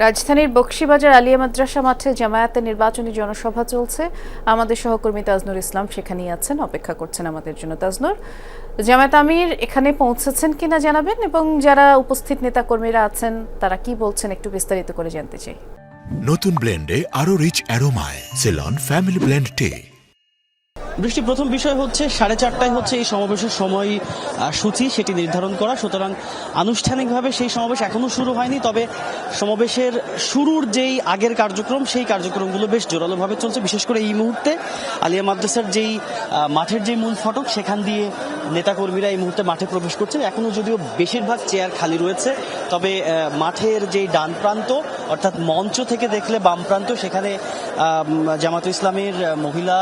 রাজধানীর বকশীবাজার আলিয়া মাদ্রাসা মাঠে জামায়াতের নির্বাচনী জনসভা চলছে। আমাদের সহকর্মী তাজনুর ইসলাম সেখানেই আছেন, অপেক্ষা করছেন আমাদের জন্য। তাজনুর, জামায়াত আমির এখানে পৌঁছেছেন কিনা জানাবেন, এবং যারা উপস্থিত নেতাকর্মীরা আছেন তারা কি বলছেন একটু বিস্তারিত করে জানতে চাই। নতুন ব্লেন্ডে আরো রিচ অ্যারোমায় সেলন ফ্যামিলি ব্লেন্ড টে। বৃষ্টি, প্রথম বিষয় হচ্ছে 4:30টায় হচ্ছে এই সমাবেশের সময় সূচি সেটি নির্ধারণ করা, সুতরাং আনুষ্ঠানিকভাবে সেই সমাবেশ এখনো শুরু হয়নি। তবে সমাবেশের শুরুর যেই আগের কার্যক্রম সেই কার্যক্রমগুলো বেশ জোরালোভাবে চলছে। বিশেষ করে এই মুহূর্তে আলিয়া মাদ্রাসার যেই মাঠের যেই মূল ফটক সেখান দিয়ে নেতাকর্মীরা এই মুহূর্তে মাঠে প্রবেশ করছেন। এখনো যদিও বেশিরভাগ চেয়ার খালি রয়েছে, তবে মাঠের যেই ডান প্রান্ত অর্থাৎ মঞ্চ থেকে দেখলে বাম প্রান্ত, সেখানে জামায়াতে ইসলামের মহিলা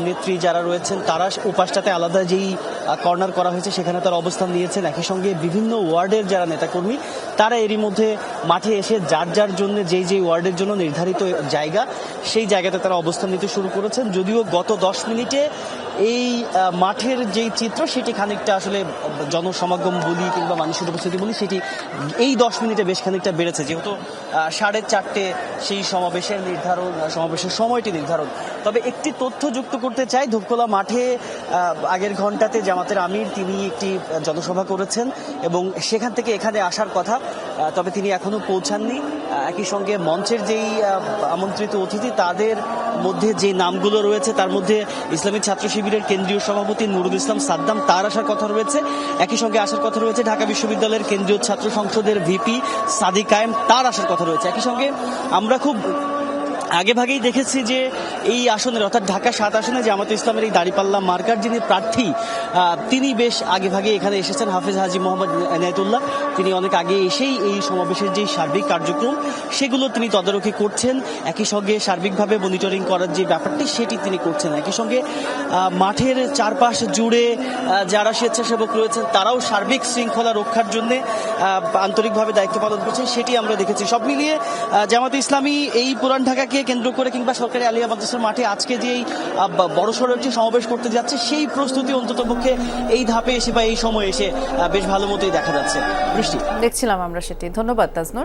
নেত্রী যারা রয়েছেন তারা উপাসটাতে আলাদা যেই কর্নার করা হয়েছে সেখানে তারা অবস্থান নিয়েছেন। একই সঙ্গে বিভিন্ন ওয়ার্ডের যারা নেতাকর্মী তারা এরই মধ্যে মাঠে এসে যার যার জন্য যেই ওয়ার্ডের জন্য নির্ধারিত জায়গা সেই জায়গাতে তারা অবস্থান নিতে শুরু করেছেন। যদিও গত 10 মিনিটে এই মাঠের যেই চিত্র সেটি খানিকটা আসলে জনসমাগম বলি কিংবা মানুষের উপস্থিতি বলি, সেটি এই 10 মিনিটে বেশ খানিকটা বেড়েছে, যেহেতু 4:30 সেই সমাবেশের সময়টি নির্ধারণ। তবে একটি তথ্য যুক্ত করতে চাই, ধূপখোলা মাঠে আগের ঘন্টাতে জামাতের আমির তিনি একটি জনসভা করেছেন এবং সেখান থেকে এখানে আসার কথা, তবে তিনি এখনো পৌঁছাননি। একই সঙ্গে মঞ্চের যেই আমন্ত্রিত অতিথি তাদের মধ্যে যে নামগুলো রয়েছে তার মধ্যে ইসলামী ছাত্র শিবিরের কেন্দ্রীয় সভাপতি নুরুল ইসলাম সাদ্দাম, তার আসার কথা রয়েছে। একই সঙ্গে আসার কথা রয়েছে ঢাকা বিশ্ববিদ্যালয়ের কেন্দ্রীয় ছাত্র সংসদের ভিপি সাদিক কায়েম, তার আসার কথা রয়েছে। একই সঙ্গে আমরা খুব আগেভাগেই দেখেছি যে এই আসনের অর্থাৎ ঢাকা 7 আসনে জামায়াতে ইসলামের এই দাঁড়িপাল্লা মার্কার যিনি প্রার্থী তিনি বেশ আগেভাগে এখানে এসেছেন। হাফেজ হাজি মোহাম্মদ এনায়েতুল্লাহ তিনি অনেক আগে এসেই এই সমাবেশের যে সার্বিক কার্যক্রম সেগুলো তিনি তদারকি করছেন। একই সঙ্গে সার্বিকভাবে মনিটরিং করার যে ব্যাপারটি সেটি তিনি করছেন। একই সঙ্গে মাঠের চারপাশ জুড়ে যারা স্বেচ্ছাসেবক রয়েছেন তারাও সার্বিক শৃঙ্খলা রক্ষার জন্য আন্তরিকভাবে দায়িত্ব পালন করছেন, সেটি আমরা দেখেছি। সব মিলিয়ে জামায়াতে ইসলামী এই পুরান ঢাকাকে কেন্দ্র করে কিংবা সরকারি আলিয়া মাদ্রাসার মাঠে আজকে যে বড়সড় একটি সমাবেশ করতে যাচ্ছে সেই প্রস্তুতি অন্ততপক্ষে এই ধাপে এসে বা এই সময়ে এসে বেশ ভালো মতোই দেখা যাচ্ছে। বৃষ্টি, দেখছিলাম আমরা সেটি। ধন্যবাদ তাজনুর।